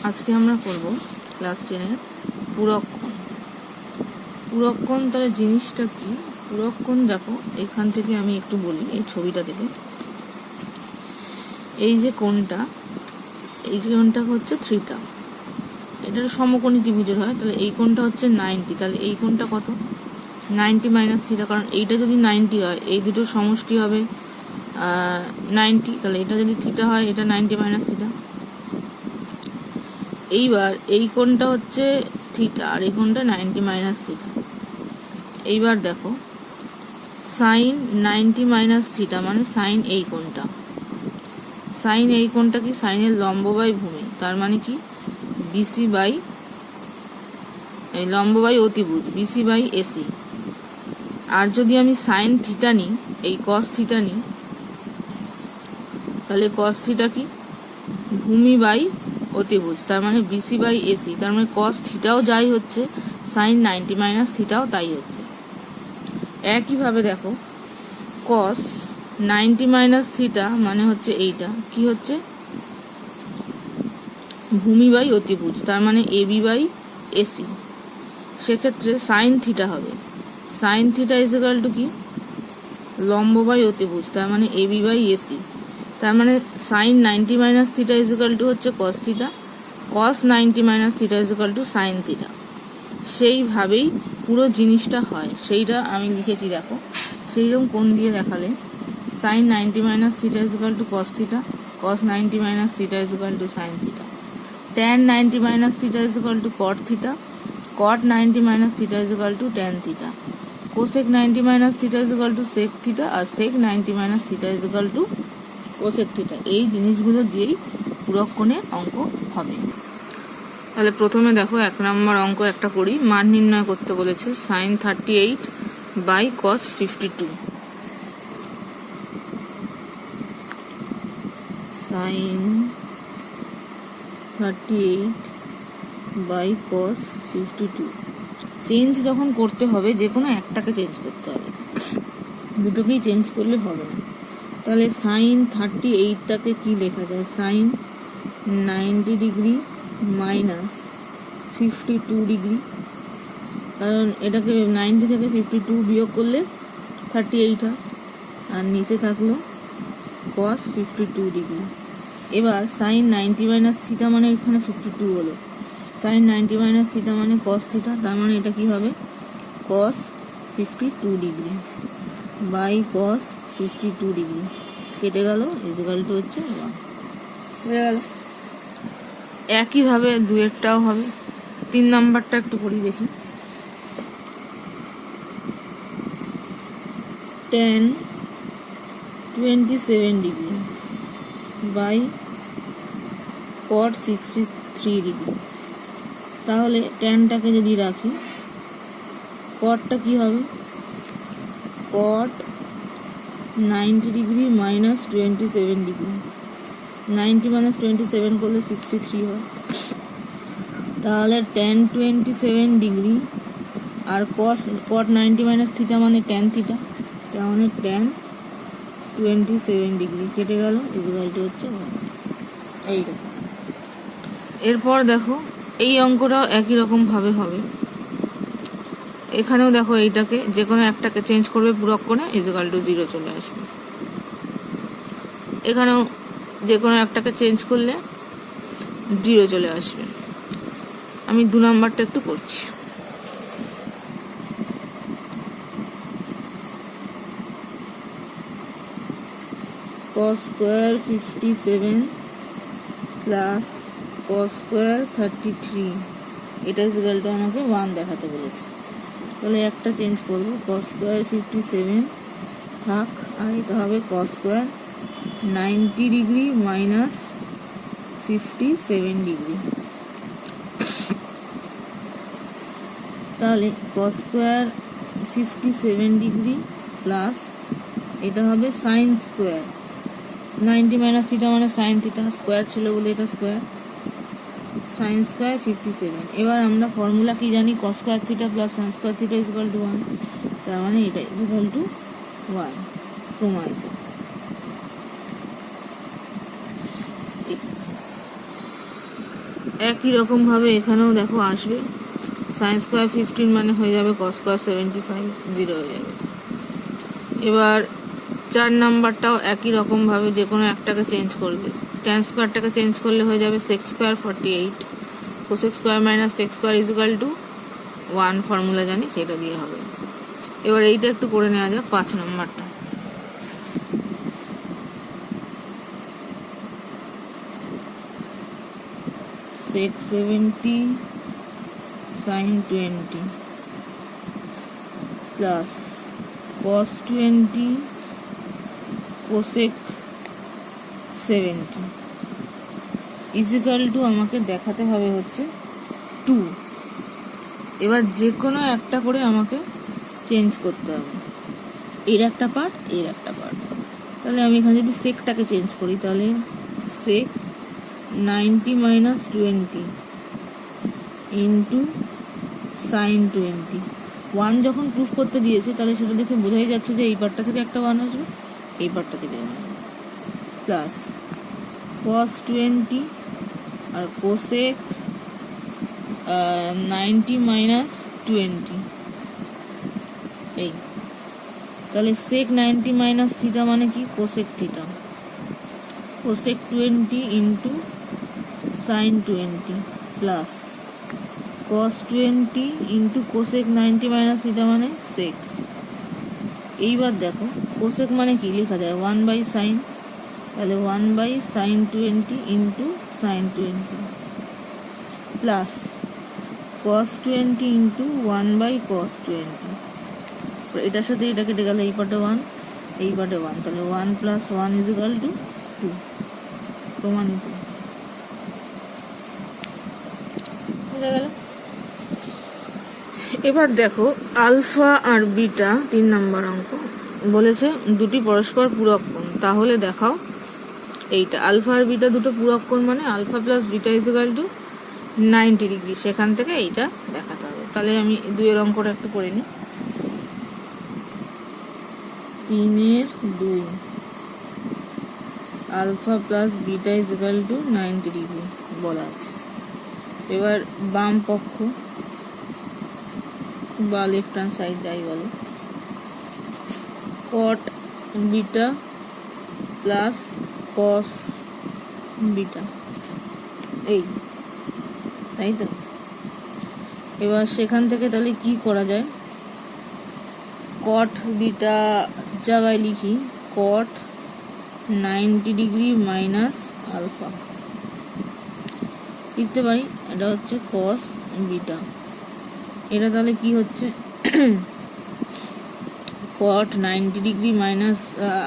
আজকে আমরা করব ক্লাস 10-এর পুরক্ষণ। পুরক্ষণ তাহলে জিনিসটা কি? পুরক্ষণ দেখো, এখান থেকে আমি একটু বলি, এই ছবিটা থেকে। এই যে কোণটা, এই কোণটা হচ্ছে থিটা, এটার সমকোণী ত্রিভুজের হয়। তাহলে এই কোণটা হচ্ছে 90, তাহলে এই কোণটা কত? 90 মাইনাস থিটা, কারণ এইটা যদি 90 হয় এই দুটোর সমষ্টি হবে 90, তাহলে এটা যদি থিটা হয় এটা 90 মাইনাস থিটা। এইবার এই কোণটা হচ্ছে থিটা আর এই কোণটা 90 মাইনাস থিটা। এইবার দেখো, সাইন 90 মাইনাস থিটা মানে সাইন এই কোণটা। সাইন এই কোণটা কি? সাইনের লম্ব বাই ভূমি, তার মানে কি বিসি বাই এই লম্ব বাই অতিভুজ বিসি বাই এসি। আর যদি আমি সাইন থিটা নিই, এই কস থিটা নিই, তাহলে কস থিটা কি? ভূমি বাই অতিভুজ, তার মানে বিসি বাই এসি। তার মানে কস থিটাও যাই হচ্ছে, সাইন 90 মাইনাস থিটাও তাই হচ্ছে। একইভাবে দেখো, কস 90 মাইনাস থিটা মানে হচ্ছে এইটা কি হচ্ছে? ভূমি বাই অতিভুজ, তার মানে এবি বাই এসি। সেক্ষেত্রে সাইন থিটা হবে, sign theta is equal two কি? লম্ব বাই অতিভুজ, তার মানে এবি বাই এসি। তার মানে sine 90 minus theta is equal to হচ্ছে cos theta, cos 90 minus theta is equal to sine theta. সেইভাবেই পুরো জিনিসটা হয়, সেইটা আমি লিখেছি দেখো। সেইরকম কোণ দিয়ে দেখালে sine 90 minus theta is equal to cos theta, cos 90 minus theta is equal to sine theta, tan 90 minus theta is equal to cot theta, cot 90 minus theta is equal to tan theta, cosec 90 minus theta is equal to sec theta, আর sec 90 minus theta is equal to cosec theta. এই জিনিসগুলো দিয়েই পুরক্ষণের অঙ্ক হবে। তাহলে প্রথমে দেখো 1 নম্বর অঙ্ক একটা করি। মান নির্ণয় করতে বলেছে sine 38 by cos 52। Sine 38 by cos 52 change যখন করতে হবে, যে কোনো একটাকে চেঞ্জ করতে হবে, দুটোকেই চেঞ্জ করলে হবে না। তাহলে সাইন 38টাকে কি লেখা যায়? সাইন 90 ডিগ্রি মাইনাস 52 ডিগ্রি, কারণ এটাকে 90 থেকে 52 বিয়োগ করলে 38 হয়, আর নিচে থাকলো কস 52 ডিগ্রি। এবার সাইন 90 মাইনাস থিটা মানে এখানে 52 হলো, সাইন 90 মাইনাস থিটা মানে কস থিটা, তার মানে এটা কি হবে? কস 52 ডিগ্রি বাই কস 52 ডিগ্রি কেটে গেল, ইকুয়াল টু হচ্ছে 1 হয়ে গেল। একইভাবে দুয়েরটাও হবে। 3 নাম্বারটা একটু করি দেখি। tan 27 degree by cot 63 degree. তাহলে ট্যানটাকে যদি রাখি, কটটা কি হবে? cot 90 degree minus 27 degree, 90 minus 27 করলে 63 হয়। তাহলে tan 27 ডিগ্রি আর cot 90 মাইনাস থিটা মানে tan থিটা, তার মানে tan 27 ডিগ্রি কেটে গেল, ইকুয়াল টু হচ্ছে 1। এইরকম। এরপর দেখো, এই অঙ্কটাও একই রকম ভাবে হবে। এখানেও দেখো, এইটাকে যে কোনো একটাকে চেঞ্জ করবে পুরক্ষণে, ইকুয়াল টু 0 চলে আসবে। এখানেও যে কোনো একটাকে চেঞ্জ করলে 0 চলে আসবে। আমি 2 নাম্বারটা একটু করছি। cos square 57 plus cos square 33, এটা ইকুয়াল টু আমাকে 1 দেখাতে বলেছে। তাহলে একটা চেঞ্জ করবো, cos স্কোয়ার 57 থাক, আর এটা হবে cos square 90 degree minus 57 degree. তাহলে cos স্কোয়ার 57 ডিগ্রি প্লাস এটা হবে সাইন স্কোয়ার 90 মাইনাস থিটা মানে সাইন থিটা, স্কোয়ার ছিল বলে এটা স্কোয়ার, সাইন স্কোয়ার 57। এবার আমরা ফর্মুলা কি জানি? cos square theta plus sine square theta is equal to 1, তার মানে এটা ইকুয়াল টু 1 প্রমাণিত। একই রকমভাবে এখানেও দেখো আসবে, সাইন স্কোয়ার 15 মানে হয়ে যাবে কস স্কোয়ার 75, 0 হয়ে যাবে। এবার 4 নাম্বারটাও একই রকমভাবে যে কোনো একটাকে চেঞ্জ করবে। ট্যান স্কোয়ারটাকে চেঞ্জ করলে হয়ে যাবে sec square 48, cosec square minus sec square equal to 1, formula জানি সেটা দিয়ে হবে। এবার এইটা একটু করে নেওয়া যাক 5 নাম্বারটা। sec 70 sin 20 plus cos 20 cosec 70 is equal two আমাকে দেখাতে হবে হচ্ছে 2। এবার যে কোনো একটা করে আমাকে চেঞ্জ করতে হবে, এর একটা পার্ট, এর একটা পার্ট। তাহলে আমি এখানে যদি সেকটাকে চেঞ্জ করি, তাহলে সেক 90 minus 20 ইন্টু সাইন 20। 1 যখন প্রুফ করতে দিয়েছে তাহলে সেটা দেখে বোঝাই যাচ্ছে যে এই পার্টটা থেকে একটা 1 আসবে, এই পার্টটা থেকে 1 প্লাস cos 20 আর কোসেক 90 minus 20। এই তাহলে সেক 90 মাইনাস থিটা মানে কি, cosec theta. Cosec 20 into sine 20 plus cos 20 into cosec 90 minus theta মানে সেক। এইবার দেখো কোসেক মানে কি লেখা যায় 1 বাই সাইন, তাহলে 1 by sine 20 into sine 20 plus cos 20 into 1 by cos 20। এটার সাথে এটা কেটে গেলে এই পাটে 1, এই পাটে 1, তাহলে 1 প্লাস 1 ইজ ইকুয়াল টু 2, প্রমাণিত হয়ে গেল। এবার দেখো আলফা আর বিটা 3 নাম্বার অঙ্ক বলেছে দুটি পরস্পর পূরক কোণ, তাহলে দেখাও এইটা আলফা আর বিটা দুটো পূরক কোণ মানে alpha plus beta is equal to 90 degree, সেখান থেকে এইটা দেখাতে হবে। তাহলে আমি 2 এর অঙ্কটা একটু করে নিই। 3 এর 2 alpha plus beta is equal to 90 degree বলা আছে। এবার বাম পক্ষ বা লেফট হ্যান্ড সাইড যাই বলো, কট বিটা প্লাস কস বিটা, এই তাই তো। এবার সেখান থেকে তাহলে কি করা যায়, কট বিটা জায়গায় লিখি কট 90 ডিগ্রি মাইনাস আলফা লিখতে পারি, এটা হচ্ছে কস বিটা। এটা তাহলে কি হচ্ছে কট 90 ডিগ্রি মাইনাস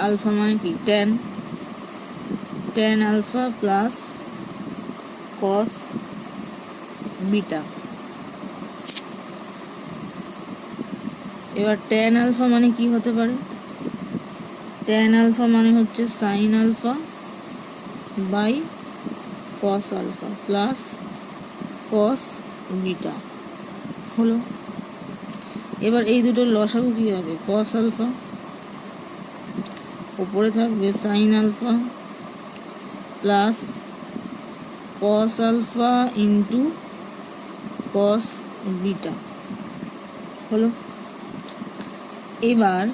আলফা মানে কি tan alpha plus cos beta. এবার tan আলফা মানে কি হতে পারে, tan আলফা মানে হচ্ছে sine alpha by cos alpha plus cos beta হলো। এবার এই দুটোর লসাগু কি হবে, কস আলফা, উপরে থাকবে sine alpha plus cos alpha into cos beta হলো। এবার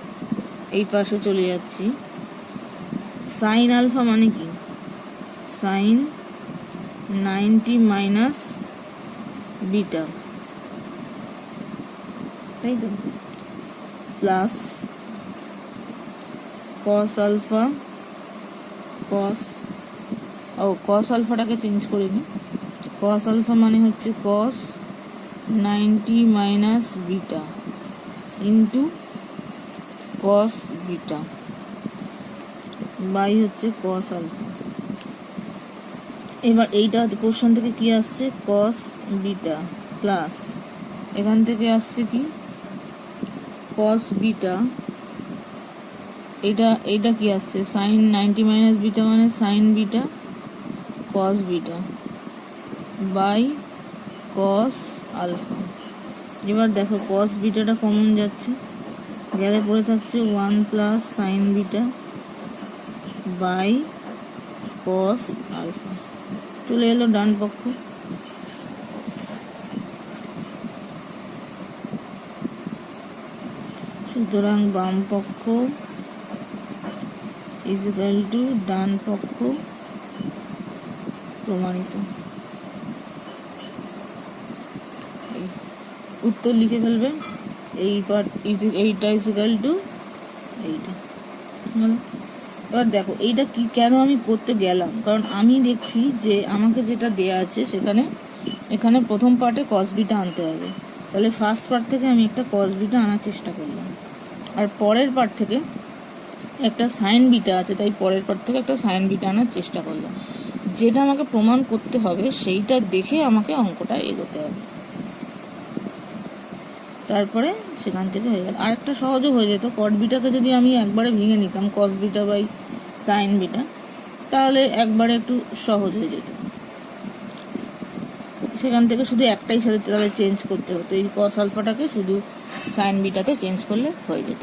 এই পাশে চলে যাচ্ছি, সাইন আলফা মানে কি, সাইন 90 মাইনাস বিটা, তাই তো, প্লাস কস আলফা, কস আলফাটাকে চেঞ্জ করে নিই, কস আলফা মানে হচ্ছে cos 90 minus beta into cos beta by হচ্ছে কস আলফা। এবার এইটা কোশ্চেন থেকে কি আসছে, কস বিটা প্লাস এখান থেকে আসছে কি কস বিটা, এইটা কি আসছে সাইন 90 মাইনাস বিটা মানে sine beta cos beta by cos alpha. এবার দেখো কস বিটাটা কমন যাচ্ছে, গেলে পড়ে থাকছে 1 plus sine beta by cos alpha, চলে এলো ডান পক্ষ। সুতরাং বাম পক্ষ ইজিক্যাল টু ডান পক্ষ প্রমাণিত। উত্তর লিখে ফেলবে, এই পার্ট এইটা ইজিক্যাল টু এইটা। এবার দেখো এইটা কি কেন আমি করতে গেলাম, কারণ আমি দেখছি যে আমাকে যেটা দেয়া আছে সেখানে এখানে প্রথম পার্টে কস বিটা আনতে হবে, তাহলে ফার্স্ট পার্ট থেকে আমি একটা কস বিটা আনার চেষ্টা করলাম, আর পরের পার্ট থেকে একটা সাইন বিটা আছে, তাই পরের পার্ট থেকে একটা সাইন বিটা আনার চেষ্টা করলাম। যেটা আমাকে প্রমাণ করতে হবে সেইটা দেখে আমাকে অঙ্কটা এগোতে হবে, তারপরে সেখান থেকে হয়ে গেল। আর একটা সহজও হয়ে যেত, কট বিটাকে যদি আমি একবারে ভেঙে নিতাম cos beta by sine beta, তাহলে একবারে একটু সহজ হয়ে যেত। সেখান থেকে শুধু একটাই সাথে তাহলে চেঞ্জ করতে হতো, এই কস আলফাটাকে শুধু সাইন বিটাতে চেঞ্জ করলে হয়ে যেত।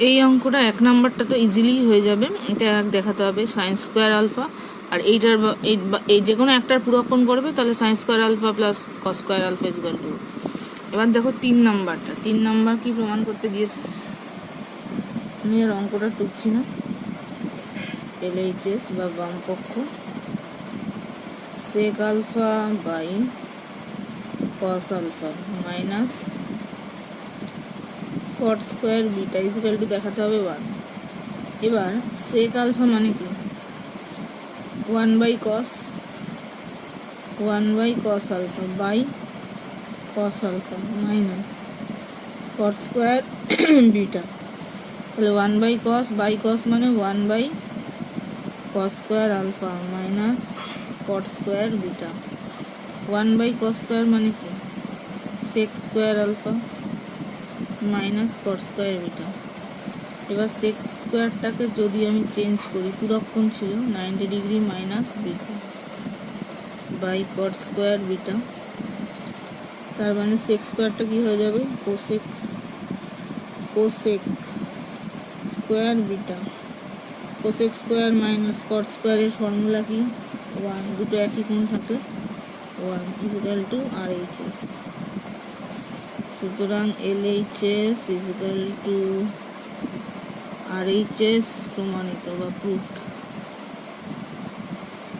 এই অঙ্কটা 1 নাম্বারটা তো ইজিলি হয়ে যাবে, এটা দেখাতে হবে সাইন স্কোয়ার আলফা, আর এইটার এই যে কোনো একটার পুরোক্ষণ করবে, তাহলে sine square alpha plus cos square alpha equal to. এবার দেখো 3 নাম্বারটা, 3 নাম্বার কি প্রমাণ করতে দিয়েছে, আমি আর অঙ্কটা টুকছি না। LHS বা বাম পক্ষ sec alpha by cos alpha minus cot square beta equal to দেখাতে হবে 1। এবার সেক আলফা মানে কি 1 by cos alpha by cos alpha minus cot square beta, তাহলে 1 বাই কস মানে 1 by cos square alpha minus cot square beta. 1 by cos square মানে কি sec square alpha minus cot square beta. এবার sec স্কোয়ারটাকে যদি আমি change করি, পুরক্ষণ ছিল 90 degree minus beta by cot square beta, তার মানে সেক স্কোয়ারটা কি হয়ে যাবে cosec square beta. Cosec square minus cot স্কোয়ারের ফর্মুলা কি 1, দুটো একই কোণ থাকে 1 ইজিক্যাল টু RHS। সুতরাং LHS ইজিক্যাল টু RHS প্রমাণিত বা প্রুফড।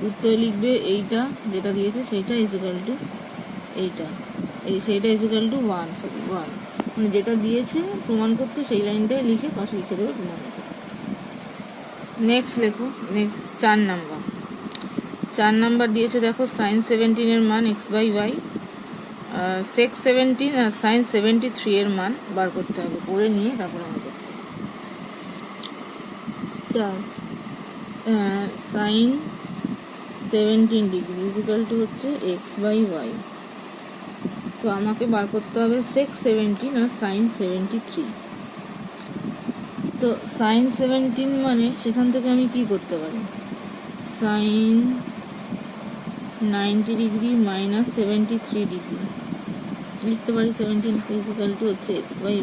উত্তর লিখবে এইটা যেটা দিয়েছে সেইটা ইজিক্যাল টু এইটা, সেইটা ইজিক্যাল টু 1 মানে যেটা দিয়েছে প্রমাণ করতে সেই লাইনটাই লিখে পাশে লিখে দেবে প্রমাণিত। নেক্সট লেখো, নেক্সট 4 নাম্বার দিয়েছে দেখো সাইন 17 এর মান x/y, সেক 17 আর সাইন 73 এর মান বার করতে হবে, পড়ে নিয়ে তারপর আমরা করতে হবে। 4 সাইন 17 ডিগ্রি ইজিক্যাল টু হচ্ছে x/y, তো আমাকে বার করতে হবে সেক 17 আর সাইন 73। তো সাইন 17 মানে সেখান থেকে আমি কি করতে পারি, সাইন 90 ডিগ্রি মাইনাস 73 ডিগ্রি লিখতে পারি। 17 ইকুয়াল টু হচ্ছে x/y,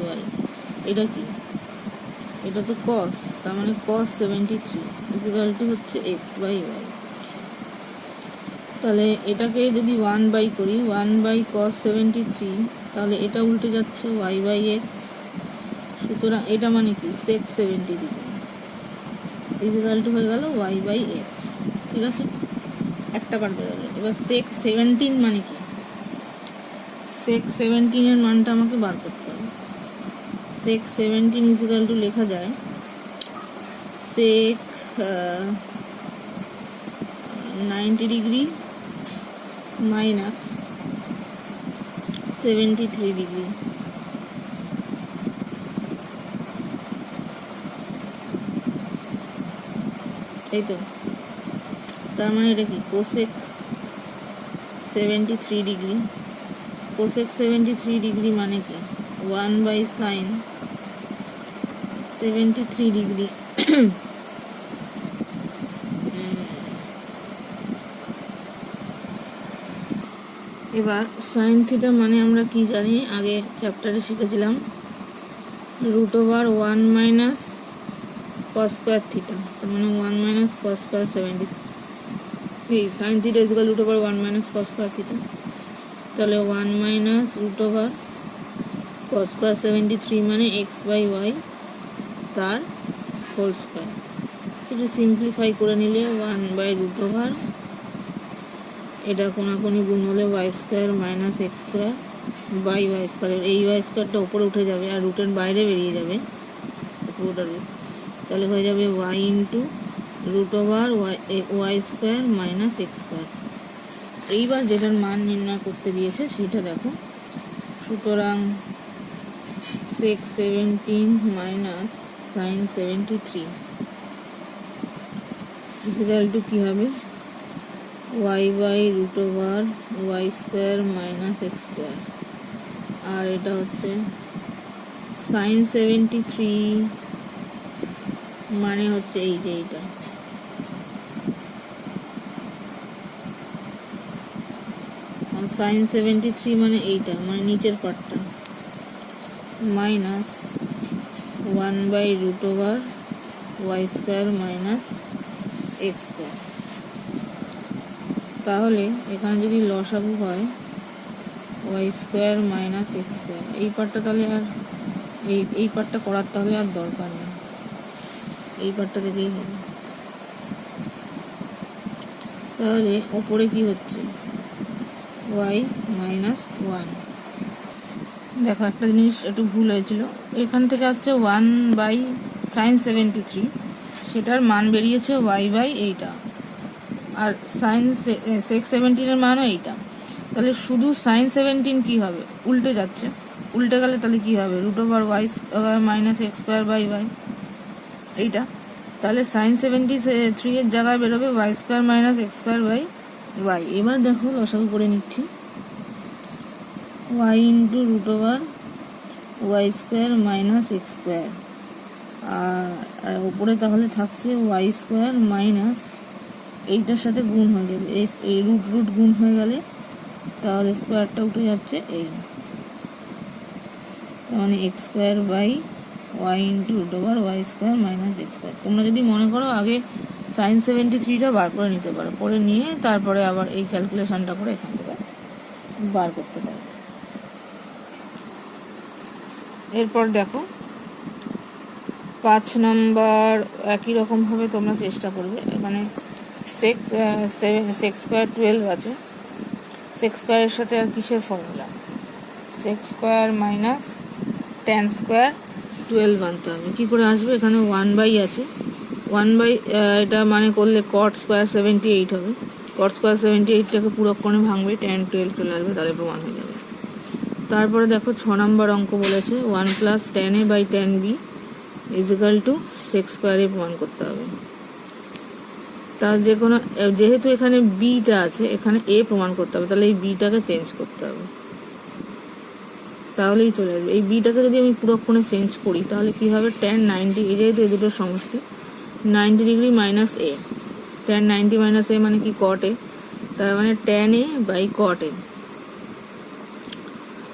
এটা কি, এটা তো কস, তার মানে কস 73 ইকুয়াল টু হচ্ছে x/y। তাহলে এটাকে যদি 1 বাই করি 1 বাই কস 73, তাহলে এটা উল্টে যাচ্ছে y/x, সুতরাং এটা মানে কি সেক 70 ডিগ্রি ইকুয়াল টু হয়ে গেল y/x। ঠিক আছে, একটা পার বেরোলো। এবার সেক 17 মানে কি, সেক 17 এর মানটা আমাকে বার করতে হবে। সেক 17 ইকুয়াল টু লেখা যায় সেক 90 ডিগ্রি মাইনাস 73 ডিগ্রি, এই তো। তার মানে এটা কি কোসেক 73 ডিগ্রি, কোসেক 73 ডিগ্রি মানে কি 1 বাই সাইন 73 ডিগ্রি। এবার সাইন থিটা মানে আমরা কি জানি, আগে চ্যাপ্টারে শিখেছিলাম √1 মাইনাস কস স্কোয়ার থিটা, তার মানে 1 মাইনাস কস স্কোয়ার 73, এই sine theta is equal √1 minus cos square theta, তাহলে 1 মাইনাস √1 cos স্কয়ার 73 মানে এক্স বাই ওয়াই তার হোল স্কয়ার। একটু সিম্পলিফাই করে নিলে 1/√, এটা কোনাকুনি গুণ হলে y square minus x square by y square. এই ওয়াই স্কোয়ারটা উপরে উঠে যাবে আর রুটের বাইরে বেরিয়ে যাবে পুরোটা রুট, তাহলে হয়ে যাবে y into √over y square minus x square. এইবার যেটার মান নির্ণয় করতে দিয়েছে সেটা দেখো। সুতরাং sec 17 minus sin 73 equal to কী হবে, y/√ওভার y square minus x square. আর এটা হচ্ছে sin 73 মানে হচ্ছে এই যে এইটা, sin 73 মানে এইটা, মানে নিচের পার্টটা, মাইনাস 1/√ওভার y square minus x square. তাহলে এখানে যদি লসাগু হয় y square minus x square, এই পার্টটা তাহলে আর এই পার্টটা করার তাহলে আর দরকার নেই, এই পার্টটা থেকেই হবে। তাহলে ওপরে কি হচ্ছে, ওয়াই মাইনাস 1। দেখো একটা জিনিস একটু ভুল হয়েছিল, এখান থেকে আসছে 1/sin 73, সেটার মান বেরিয়েছে y/, এইটা, আর sin sec 17 এর মানও এইটা। তাহলে শুধু sin 17 কি হবে, উল্টে যাচ্ছে, উল্টে গেলে তাহলে কি হবে, √ওভার y square minus x square by y, এইটা। তাহলে sin 73 এর জায়গায় বেরোবে y square minus x square by y. এবার দেখো লসাগু করে নিচ্ছি, y into √over y square minus x square, আর ওপরে তাহলে থাকছে ওয়াই স্কোয়ার মাইনাস এইটার সাথে গুণ হয়ে যাবে, এই রুট গুণ হয়ে গেলে তাহলে স্কোয়ারটা উঠে যাচ্ছে এই, মানে x square by y into √over y square minus x square. তোমরা যদি মনে করো আগে sin 73টা বার করে নিতে পারো, করে নিয়ে তারপরে আবার এই ক্যালকুলেশনটা করে এখান থেকে বার করতে পারো। এরপর দেখো 5 নম্বর, একই রকমভাবে তোমরা চেষ্টা করবে। এখানে sec স্কোয়ার 12 আছে, sec স্কোয়ারের সাথে আর কিসের formula, sec square minus tan square 12 আনতে হবে। কী করে আসবে, এখানে 1/, আছে 1/, এটা মানে করলে cot স্কোয়ার 78 হবে, cot স্কোয়ার 78টাকে পুরো কোণে ভাঙবে, tan 12 চলে আসবে, তাহলে প্রমাণ হয়ে যাবে। তারপরে দেখো 6 নম্বর অঙ্ক বলেছে 1 + tan a / tan b = sec স্কোয়ারে প্রমাণ করতে হবে। তা যে কোনো, যেহেতু এখানে বিটা আছে এখানে এ প্রমাণ করতে হবে, তাহলে এই বিটাকে চেঞ্জ করতে হবে, তাহলেই চলে আসবে। এই বিটাকে যদি আমি পুরো কোণে চেঞ্জ করি তাহলে কি হবে, tan 90, যেহেতু এই দুটোর সমষ্টি 90 ডিগ্রি মাইনাস এ, tan 90 মাইনাস এ মানে কি cot a, তার মানে tan a / cot a।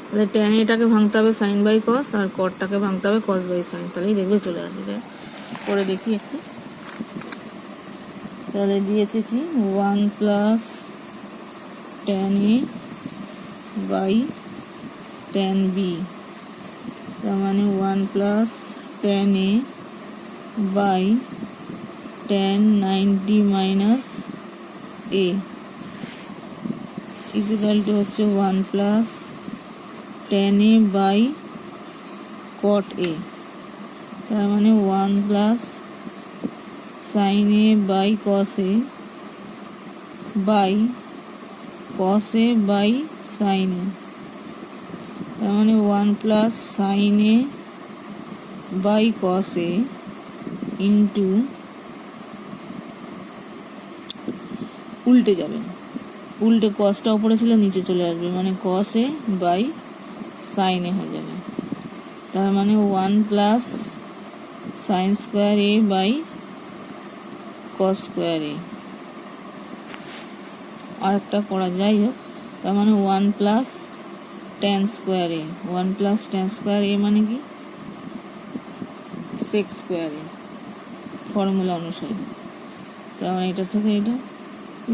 তাহলে tan এটাকে ভাঙতে হবে sin বাই cos, আর cotটাকে ভাঙতে হবে cos বাই sin, তাহলেই দেখবে চলে আসবে। করে দেখি একটু, তাহলে দিয়েছে কি 1 + tan a / tan b, তার মানে 1 + tan a / tan 90 minus a = হচ্ছে 1 + tan a / cot a, তার মানে 1 + sin a / cos a / cos a / sin a, তার মানে 1 + sin a / cos a into, উল্টে যাবে, উল্টে cosটা উপরে ছিল নিচে চলে আসবে, মানে cos a / sin a হয়ে যাবে, তার মানে 1 + sin square a / cos square a। আরেকটা করা, যাই হোক, তার মানে 1 + tan square a, 1 + tan square a মানে কি sec স্কোয়ার a ফর্মুলা অনুসারে, তার মানে এটা থেকে এটা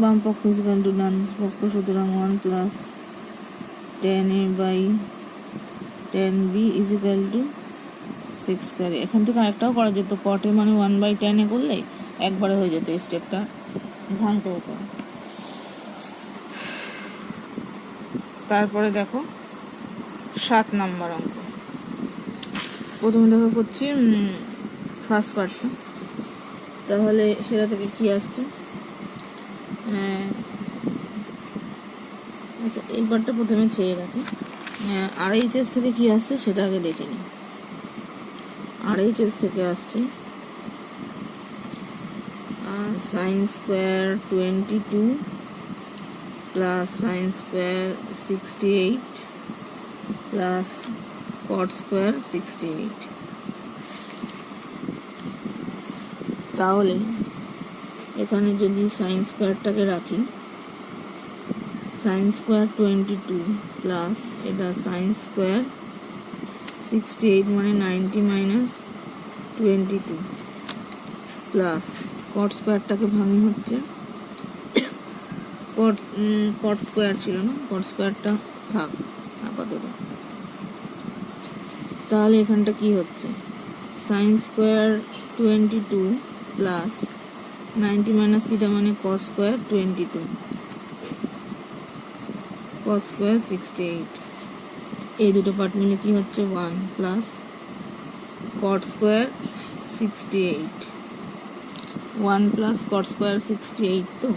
বাম পক্ষ = ডান পক্ষ, সুতরাং 1 + tan a / tan b is equal to sec square. এখান থেকে আরেকটাও করা যেত, কট এ মানে 1/tan এ করলে একবারে হয়ে যেত, এই স্টেপটা ভাঙতে হতো। তারপরে দেখো 7 নাম্বার অঙ্ক। প্রথমে দেখো করছি ফার্স্ট পার্টটা, তাহলে সেটা থেকে কি আসছে। আচ্ছা, এই পার্টটা প্রথমে ছেড়ে রাখি। RHS থেকে কি আসছে সেটা আগে দেখে নিই। RHS থেকে আসছে sin square 22 plus sin square 68 plus cot square 68। তাহলে এখানে যদি sin স্কোয়ারটাকে রাখি, sin স্কোয়ার 22 প্লাস এটা sin স্কোয়ার 68 মানে 90 মাইনাস 22 প্লাস cot স্কোয়ারটাকে ভাঙি হচ্ছে, cot স্কোয়ার ছিল না, cot স্কোয়ারটা থাক আপাতত। তাহলে এখানটা কি হচ্ছে, sin square 22 plus 90 minus theta মানে cos স্কোয়ার 22 cos স্কোয়ার 68। এই দুটো পার্ট মিলে কি হচ্ছে 1 plus cot square 68 1 plus cot square 68। তো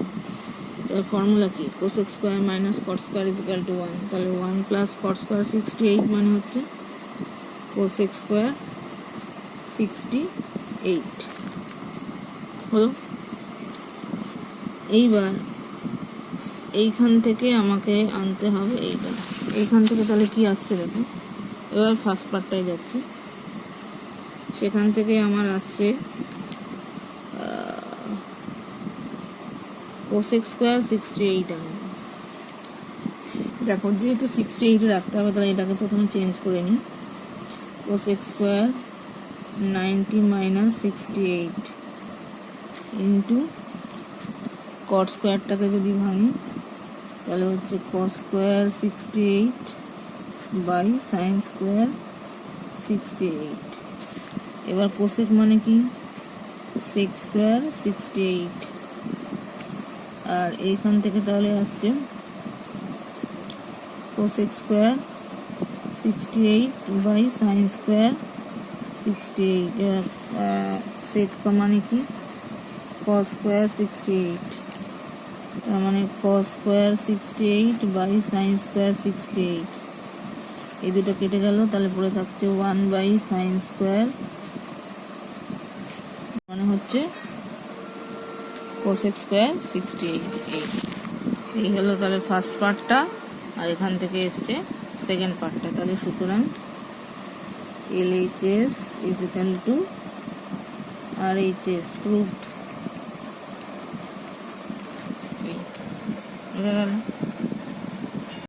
তার ফর্মুলা কি, cosec square minus cot square is equal to 1। তাহলে 1 প্লাস cot স্কোয়ার 68 মানে হচ্ছে cosec স্কোয়ার 68 হলো। এইবার এইখান থেকে আমাকে আনতে হবে এইটা, এইখান থেকে তাহলে কি আসছে দেখো। এবার ফার্স্ট পার্টটাই যাচ্ছে, সেখান থেকে আমার আসছে cosec স্কোয়ার 68 আনবো। দেখো যেহেতু 68 রাখতে হবে, তাহলে এটাকে প্রথমে চেঞ্জ করে নিই। cosec square 90 minus 68 into cot স্কোয়ারটাকে যদি ভাঙি তাহলে হচ্ছে cos square 68 by sin square 68। এবার cosec মানে কি, sec স্কোয়ার 68। আর এইখান থেকে তাহলে আসছে cosec square 68 by sin square 68। এবার sec মানে কি, cos স্কোয়ার 68, তার মানে cos square 68 by sin square 68। এই দুটো কেটে গেল, তাহলে পড়ে থাকছে 1 বাই sin স্কোয়ার, মানে হচ্ছে cosec স্কোয়ার 68। এই হলো তাহলে ফার্স্ট পার্টটা, আর এখান থেকে এসছে সেকেন্ড পার্টটা। তাহলে সুতরাং LHS is equal two RHS proved. বুঝা গেল।